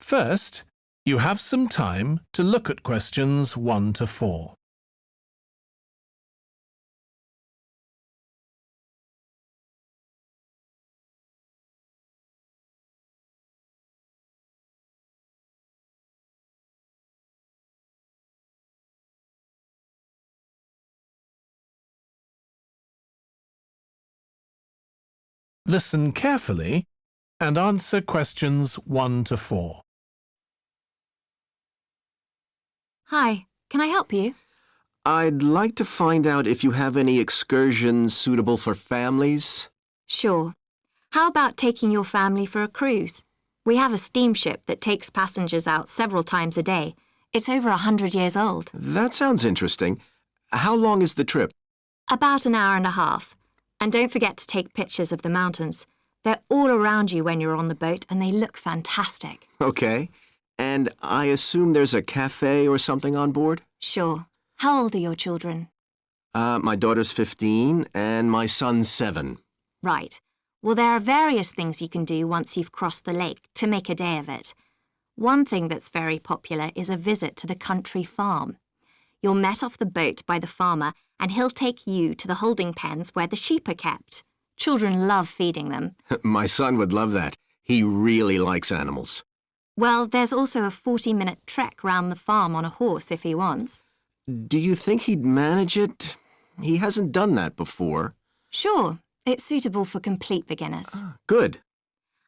First, you have some time to look at questions 1 to 4. Listen carefully and answer questions 1 to 4. Hi, can I help you? I'd like to find out if you have any excursions suitable for families. Sure. How about taking your family for a cruise? We have a steamship that takes passengers out several times a day. It's over 100 years old. That sounds interesting. How long is the trip? About an hour and a half. And don't forget to take pictures of the mountains. They're all around you when you're on the boat and they look fantastic. Okay. And I assume there's a cafe or something on board? Sure. How old are your children? My daughter's 15 and my son's 7. Right. Well, there are various things you can do once you've crossed the lake to make a day of it. One thing that's very popular is a visit to the country farm. You're met off the boat by the farmer and he'll take you to the holding pens where the sheep are kept. Children love feeding them. My son would love that. He really likes animals. Well, there's also a 40-minute trek round the farm on a horse if he wants. Do you think he'd manage it? He hasn't done that before. Sure, it's suitable for complete beginners. Good.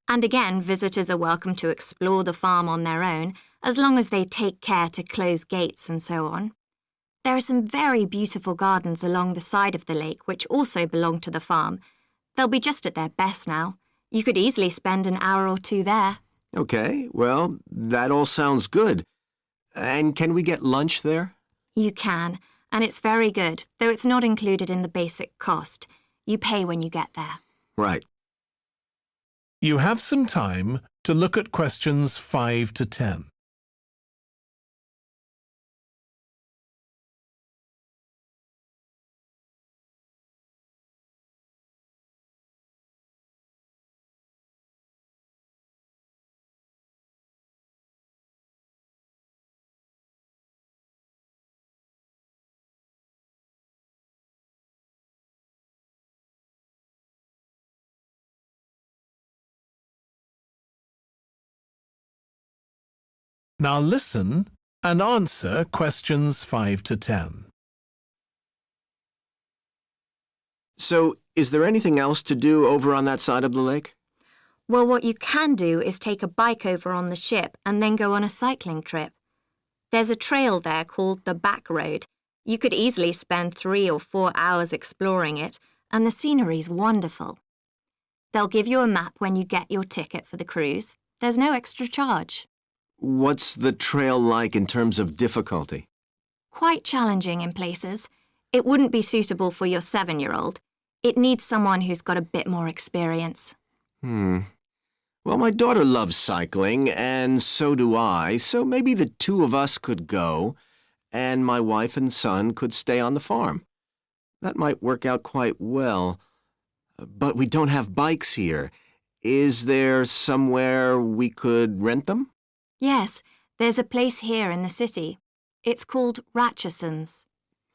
And again, visitors are welcome to explore the farm on their own, as long as they take care to close gates and so on. There are some very beautiful gardens along the side of the lake which also belong to the farm. They'll be just at their best now. You could easily spend an hour or two there. Okay, well, that all sounds good. And can we get lunch there? You can, and it's very good, though it's not included in the basic cost. You pay when you get there. Right. You have some time to look at questions 5 to 10. Now listen and answer questions 5 to 10. So, is there anything else to do over on that side of the lake? Well, what you can do is take a bike over on the ship and then go on a cycling trip. There's a trail there called the Back Road. You could easily spend 3 or 4 hours exploring it, and the scenery's wonderful. They'll give you a map when you get your ticket for the cruise. There's no extra charge. What's the trail like in terms of difficulty? Quite challenging in places. It wouldn't be suitable for your 7-year-old. It needs someone who's got a bit more experience. Well, my daughter loves cycling, and so do I, so maybe the two of us could go, and my wife and son could stay on the farm. That might work out quite well. But we don't have bikes here. Is there somewhere we could rent them? Yes, there's a place here in the city. It's called Ratcheson's.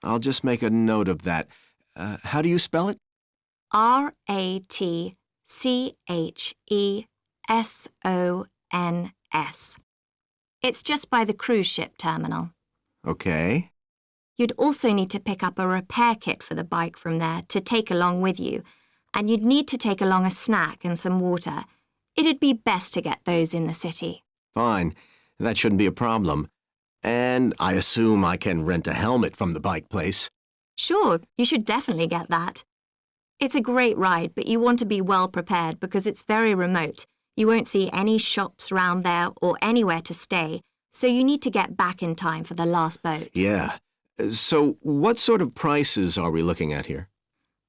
I'll just make a note of that. How do you spell it? Ratchesons. It's just by the cruise ship terminal. Okay. You'd also need to pick up a repair kit for the bike from there to take along with you, and you'd need to take along a snack and some water. It'd be best to get those in the city. Fine. That shouldn't be a problem. And I assume I can rent a helmet from the bike place. Sure, you should definitely get that. It's a great ride, but you want to be well prepared because it's very remote. You won't see any shops round there or anywhere to stay, so you need to get back in time for the last boat. Yeah. So what sort of prices are we looking at here?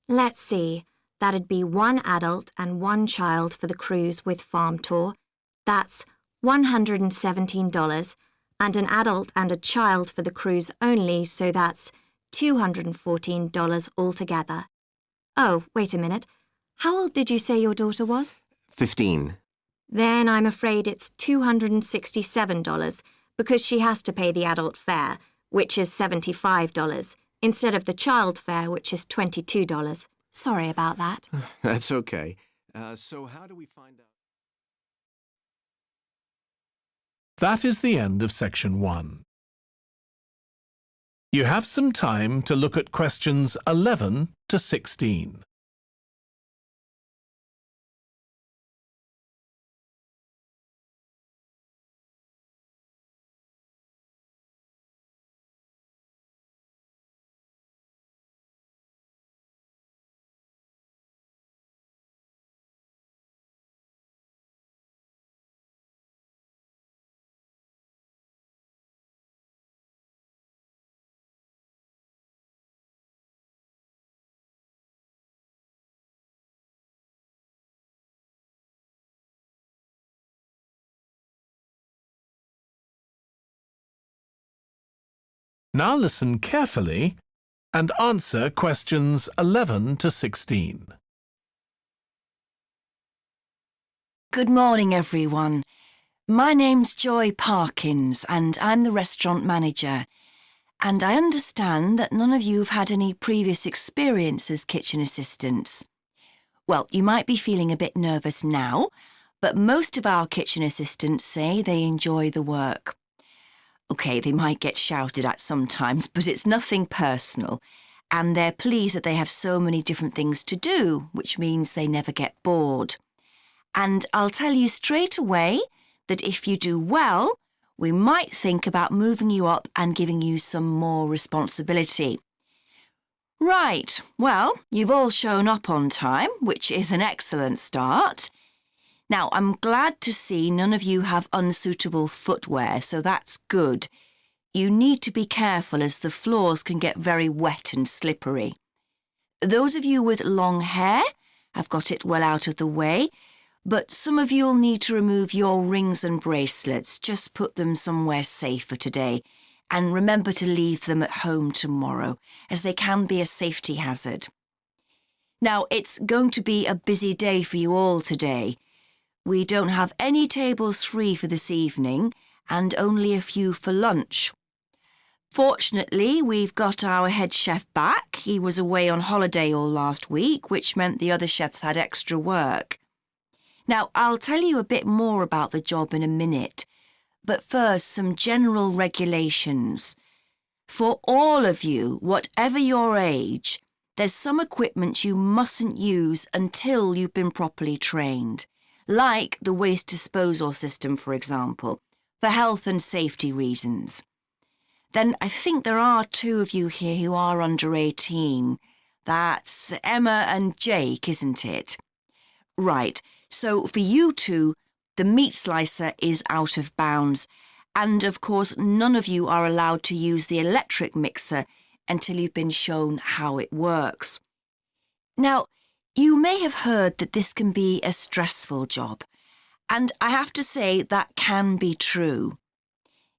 Let's see. That'd be 1 adult and 1 child for the cruise with farm tour. That's $117, and an adult and a child for the cruise only, so that's $214 altogether. Oh, wait a minute. How old did you say your daughter was? 15. Then I'm afraid it's $267 because she has to pay the adult fare, which is $75, instead of the child fare, which is $22. Sorry about that. That's okay. So how do we find out? That is the end of section 1. You have some time to look at questions 11 to 16. Now listen carefully and answer questions 11 to 16. Good morning, everyone. My name's Joy Parkins and I'm the restaurant manager. And I understand that none of you have had any previous experience as kitchen assistants. Well, you might be feeling a bit nervous now, but most of our kitchen assistants say they enjoy the work. OK, they might get shouted at sometimes, but it's nothing personal. And they're pleased that they have so many different things to do, which means they never get bored. And I'll tell you straight away that if you do well, we might think about moving you up and giving you some more responsibility. Right, well, you've all shown up on time, which is an excellent start. Now, I'm glad to see none of you have unsuitable footwear, so that's good. You need to be careful as the floors can get very wet and slippery. Those of you with long hair have got it well out of the way, but some of you'll need to remove your rings and bracelets. Just put them somewhere safer today. And remember to leave them at home tomorrow, as they can be a safety hazard. Now, it's going to be a busy day for you all today. We don't have any tables free for this evening, and only a few for lunch. Fortunately, we've got our head chef back. He was away on holiday all last week, which meant the other chefs had extra work. Now, I'll tell you a bit more about the job in a minute, but first, some general regulations. For all of you, whatever your age, there's some equipment you mustn't use until you've been properly trained, like the waste disposal system, for example, for health and safety reasons. Then I think there are 2 of you here who are under 18. That's Emma and Jake, isn't it? Right, so for you 2, the meat slicer is out of bounds, and of course none of you are allowed to use the electric mixer until you've been shown how it works. Now, you may have heard that this can be a stressful job, and I have to say that can be true.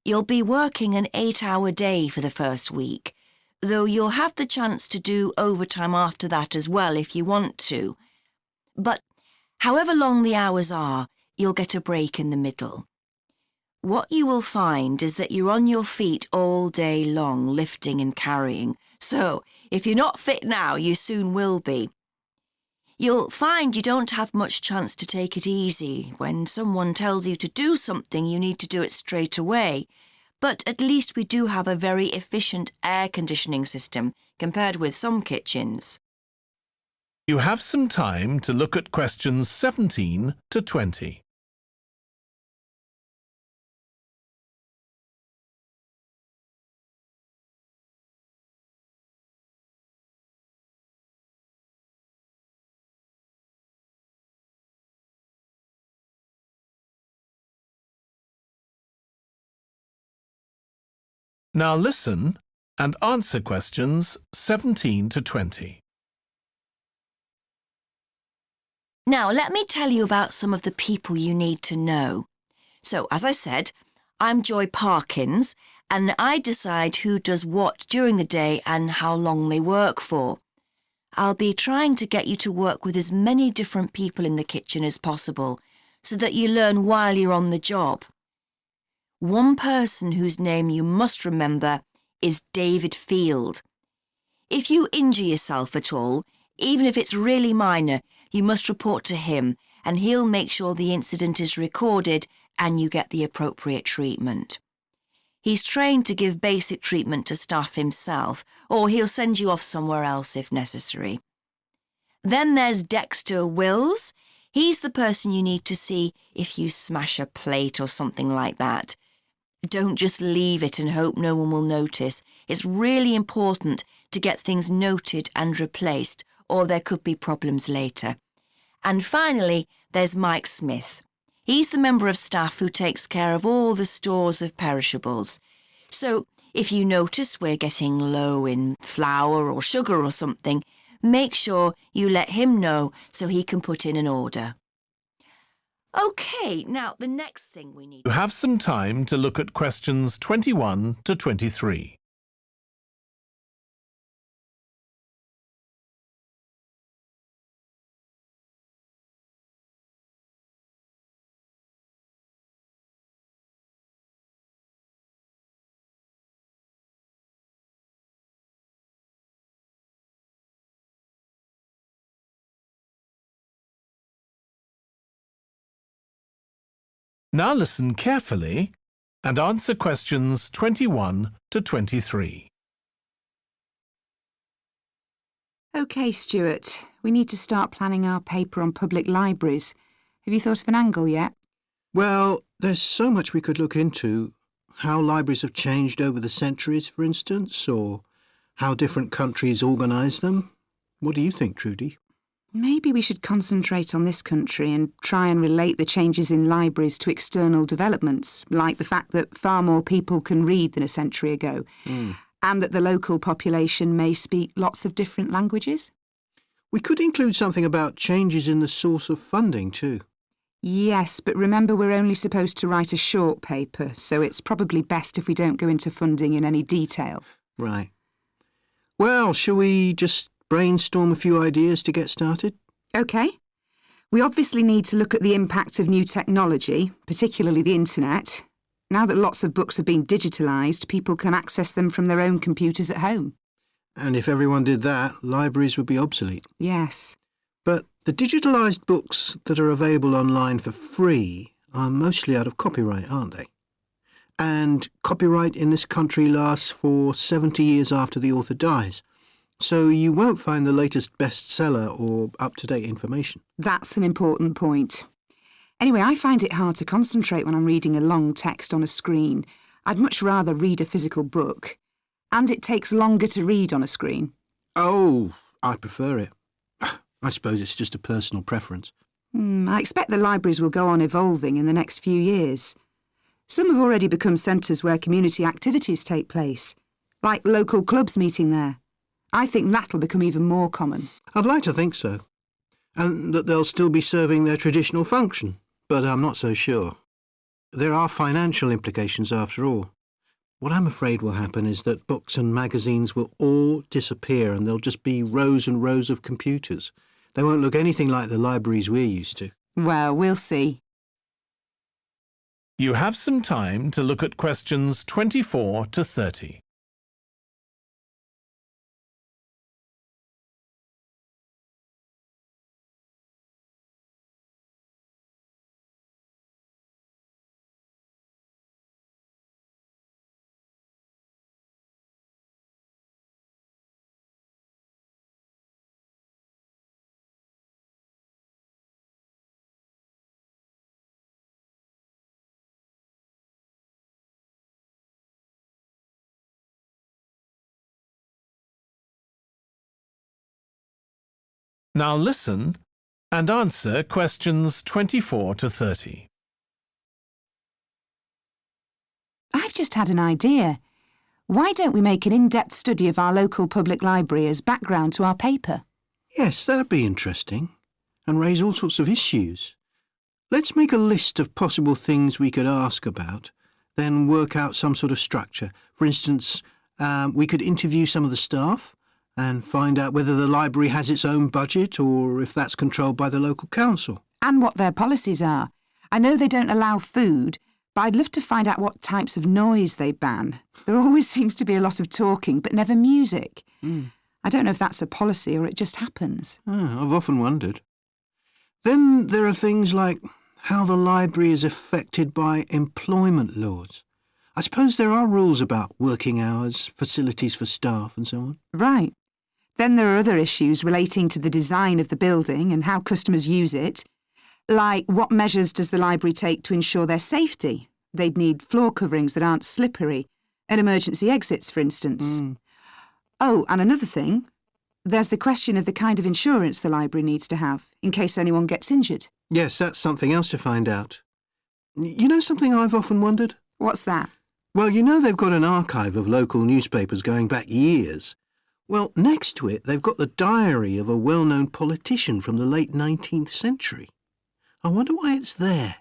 You'll be working an 8-hour day for the first week, though you'll have the chance to do overtime after that as well if you want to. But however long the hours are, you'll get a break in the middle. What you will find is that you're on your feet all day long, lifting and carrying. So, if you're not fit now, you soon will be. You'll find you don't have much chance to take it easy. When someone tells you to do something, you need to do it straight away. But at least we do have a very efficient air conditioning system compared with some kitchens. You have some time to look at questions 17 to 20. Now listen and answer questions 17 to 20. Now, let me tell you about some of the people you need to know. So, as I said, I'm Joy Parkins, and I decide who does what during the day and how long they work for. I'll be trying to get you to work with as many different people in the kitchen as possible, so that you learn while you're on the job. One person whose name you must remember is David Field. If you injure yourself at all, even if it's really minor, you must report to him and he'll make sure the incident is recorded and you get the appropriate treatment. He's trained to give basic treatment to staff himself, or he'll send you off somewhere else if necessary. Then there's Dexter Wills. He's the person you need to see if you smash a plate or something like that. Don't just leave it and hope no one will notice. It's really important to get things noted and replaced, or there could be problems later. And finally, there's Mike Smith. He's the member of staff who takes care of all the stores of perishables. So, if you notice we're getting low in flour or sugar or something, make sure you let him know so he can put in an order. OK, now the next thing we need... You have some time to look at questions 21 to 23. Now listen carefully and answer questions 21 to 23. OK, Stuart, we need to start planning our paper on public libraries. Have you thought of an angle yet? Well, there's so much we could look into. How libraries have changed over the centuries, for instance, or how different countries organise them. What do you think, Trudy? Maybe we should concentrate on this country and try and relate the changes in libraries to external developments, like the fact that far more people can read than a century ago, and that the local population may speak lots of different languages. We could include something about changes in the source of funding too. Yes, but remember we're only supposed to write a short paper, so it's probably best if we don't go into funding in any detail. Right. Well, shall we just brainstorm a few ideas to get started? OK. We obviously need to look at the impact of new technology, particularly the internet. Now that lots of books have been digitalised, people can access them from their own computers at home. And if everyone did that, libraries would be obsolete. Yes. But the digitalised books that are available online for free are mostly out of copyright, aren't they? And copyright in this country lasts for 70 years after the author dies. So you won't find the latest bestseller or up-to-date information. That's an important point. Anyway, I find it hard to concentrate when I'm reading a long text on a screen. I'd much rather read a physical book. And it takes longer to read on a screen. Oh, I prefer it. I suppose it's just a personal preference. I expect the libraries will go on evolving in the next few years. Some have already become centres where community activities take place, like local clubs meeting there. I think that'll become even more common. I'd like to think so. And that they'll still be serving their traditional function, but I'm not so sure. There are financial implications after all. What I'm afraid will happen is that books and magazines will all disappear and there'll just be rows and rows of computers. They won't look anything like the libraries we're used to. Well, we'll see. You have some time to look at questions 24 to 30. Now listen and answer questions 24 to 30. I've just had an idea. Why don't we make an in-depth study of our local public library as background to our paper? Yes, that'd be interesting, and raise all sorts of issues. Let's make a list of possible things we could ask about, then work out some sort of structure. For instance, we could interview some of the staff and find out whether the library has its own budget or if that's controlled by the local council. And what their policies are. I know they don't allow food, but I'd love to find out what types of noise they ban. There always seems to be a lot of talking, but never music. I don't know if that's a policy or it just happens. I've often wondered. Then there are things like how the library is affected by employment laws. I suppose there are rules about working hours, facilities for staff and so on. Right. Then there are other issues relating to the design of the building and how customers use it, like what measures does the library take to ensure their safety? They'd need floor coverings that aren't slippery, and emergency exits, for instance. Oh, and another thing, there's the question of the kind of insurance the library needs to have, in case anyone gets injured. Yes, that's something else to find out. You know something I've often wondered? What's that? Well, you know they've got an archive of local newspapers going back years. Well, next to it, they've got the diary of a well-known politician from the late 19th century. I wonder why it's there.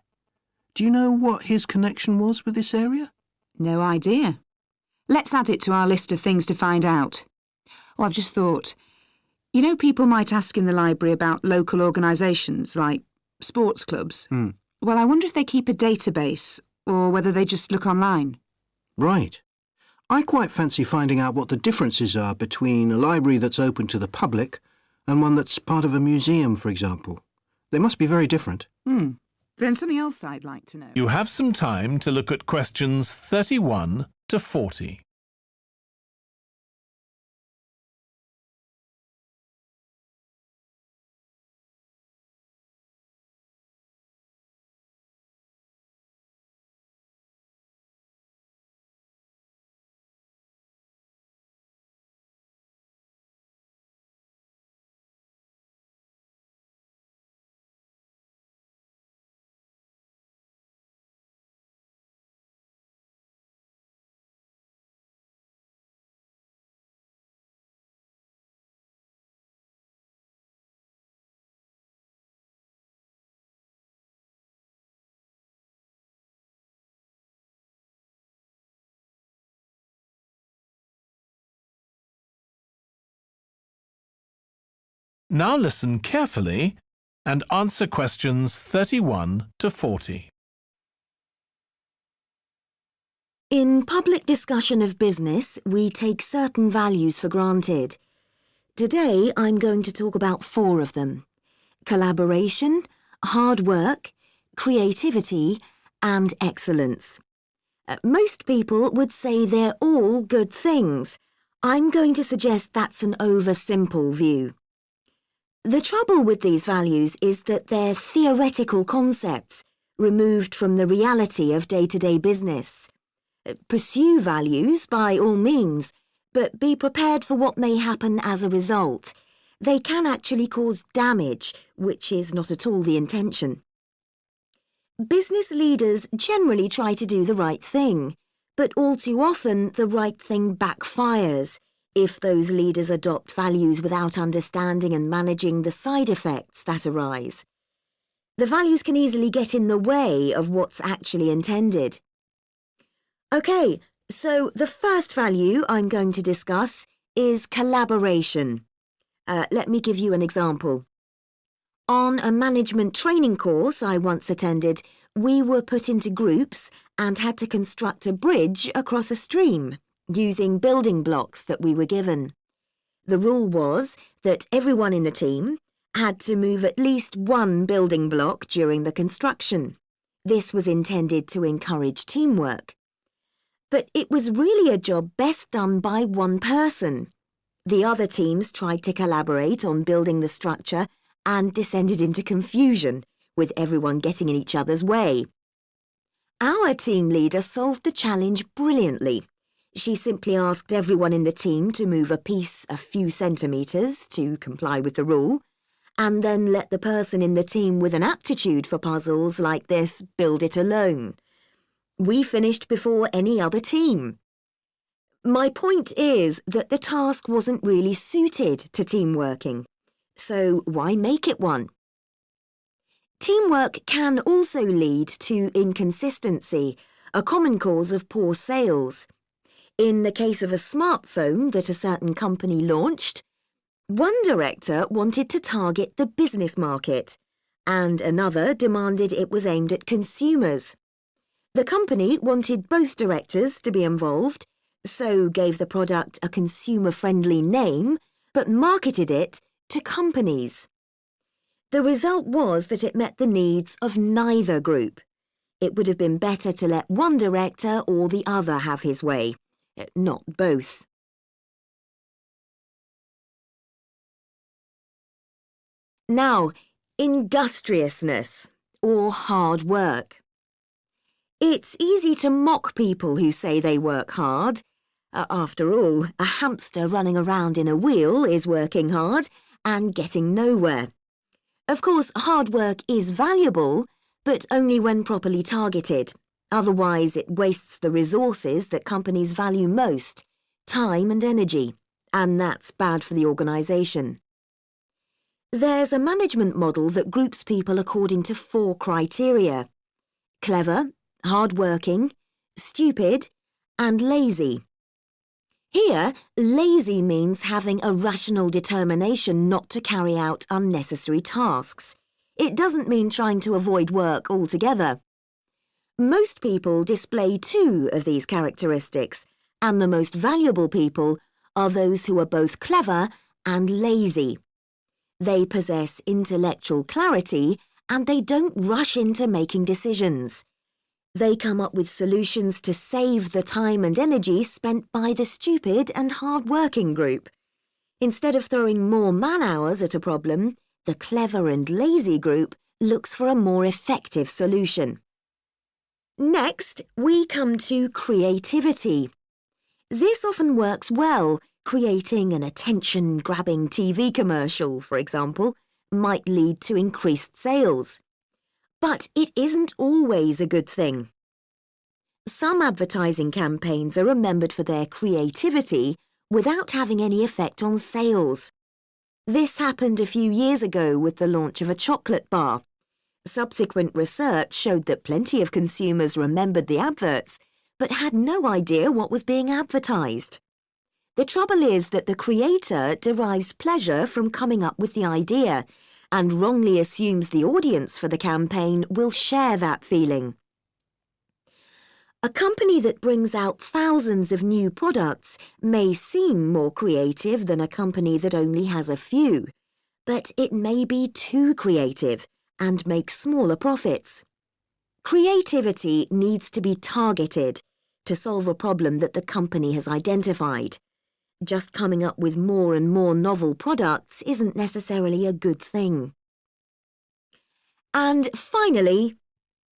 Do you know what his connection was with this area? No idea. Let's add it to our list of things to find out. Oh, I've just thought, you know, people might ask in the library about local organisations like sports clubs. Well, I wonder if they keep a database or whether they just look online. Right. I quite fancy finding out what the differences are between a library that's open to the public and one that's part of a museum, for example. They must be very different. Then something else I'd like to know. You have some time to look at questions 31 to 40. Now listen carefully and answer questions 31 to 40. In public discussion of business, we take certain values for granted. Today, I'm going to talk about 4 of them: collaboration, hard work, creativity, and excellence. Most people would say they're all good things. I'm going to suggest that's an oversimple view. The trouble with these values is that they're theoretical concepts, removed from the reality of day-to-day business. Pursue values by all means, but be prepared for what may happen as a result. They can actually cause damage, which is not at all the intention. Business leaders generally try to do the right thing, but all too often the right thing backfires if those leaders adopt values without understanding and managing the side effects that arise. The values can easily get in the way of what's actually intended. OK, so the first value I'm going to discuss is collaboration. Let me give you an example. On a management training course I once attended, we were put into groups and had to construct a bridge across a stream, using building blocks that we were given. The rule was that everyone in the team had to move at least one building block during the construction. This was intended to encourage teamwork. But it was really a job best done by one person. The other teams tried to collaborate on building the structure and descended into confusion, with everyone getting in each other's way. Our team leader solved the challenge brilliantly. She simply asked everyone in the team to move a piece a few centimetres to comply with the rule, and then let the person in the team with an aptitude for puzzles like this build it alone. We finished before any other team. My point is that the task wasn't really suited to team working, so why make it one? Teamwork can also lead to inconsistency, a common cause of poor sales. In the case of a smartphone that a certain company launched, one director wanted to target the business market, and another demanded it was aimed at consumers. The company wanted both directors to be involved, so gave the product a consumer-friendly name, but marketed it to companies. The result was that it met the needs of neither group. It would have been better to let one director or the other have his way, not both. Now, industriousness, or hard work. It's easy to mock people who say they work hard. After all, a hamster running around in a wheel is working hard and getting nowhere. Of course, hard work is valuable, but only when properly targeted. Otherwise, it wastes the resources that companies value most, time and energy, and that's bad for the organisation. There's a management model that groups people according to 4 criteria: clever, hard-working, stupid, and lazy. Here, lazy means having a rational determination not to carry out unnecessary tasks. It doesn't mean trying to avoid work altogether. Most people display 2 of these characteristics, and the most valuable people are those who are both clever and lazy. They possess intellectual clarity and they don't rush into making decisions. They come up with solutions to save the time and energy spent by the stupid and hard-working group. Instead of throwing more man-hours at a problem, the clever and lazy group looks for a more effective solution. Next, we come to creativity. This often works well. Creating an attention-grabbing TV commercial, for example, might lead to increased sales. But it isn't always a good thing. Some advertising campaigns are remembered for their creativity without having any effect on sales. This happened a few years ago with the launch of a chocolate bar. Subsequent research showed that plenty of consumers remembered the adverts, but had no idea what was being advertised. The trouble is that the creator derives pleasure from coming up with the idea and wrongly assumes the audience for the campaign will share that feeling. A company that brings out thousands of new products may seem more creative than a company that only has a few, but it may be too creative and make smaller profits. Creativity needs to be targeted to solve a problem that the company has identified. Just coming up with more and more novel products isn't necessarily a good thing. And finally,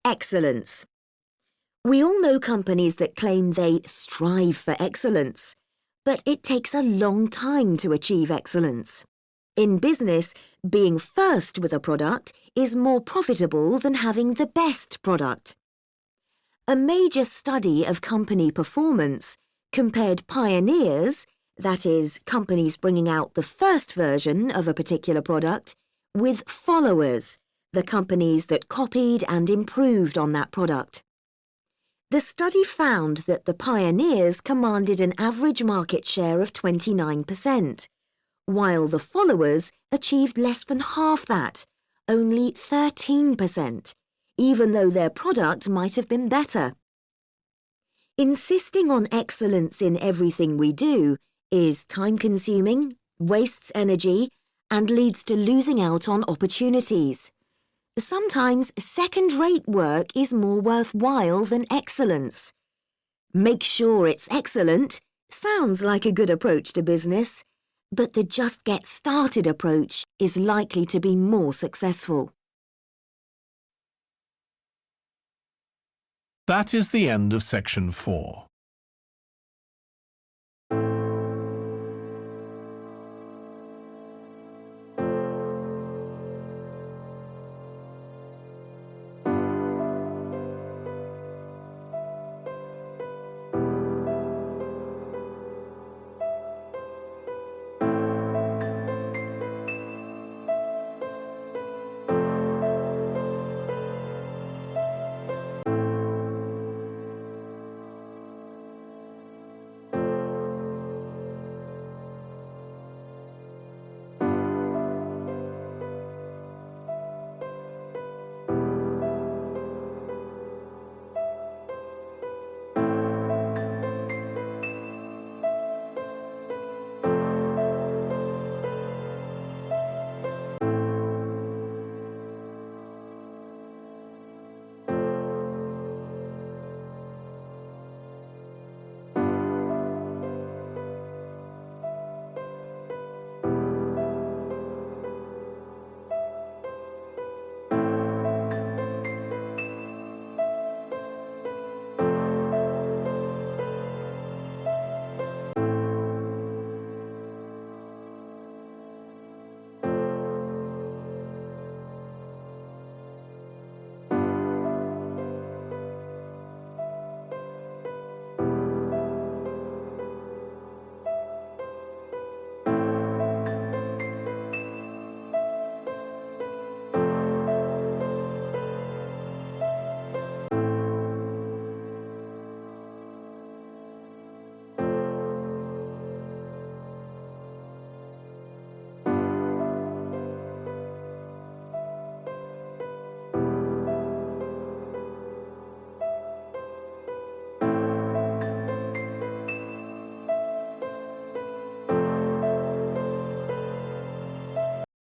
excellence. We all know companies that claim they strive for excellence, but it takes a long time to achieve excellence. In business, being first with a product is more profitable than having the best product. A major study of company performance compared pioneers, that is, companies bringing out the first version of a particular product, with followers, the companies that copied and improved on that product. The study found that the pioneers commanded an average market share of 29%, while the followers achieved less than half that, only 13%, even though their product might have been better. Insisting on excellence in everything we do is time-consuming, wastes energy, and leads to losing out on opportunities. Sometimes second-rate work is more worthwhile than excellence. Make sure it's excellent sounds like a good approach to business, but the just get started approach is likely to be more successful. That is the end of section 4.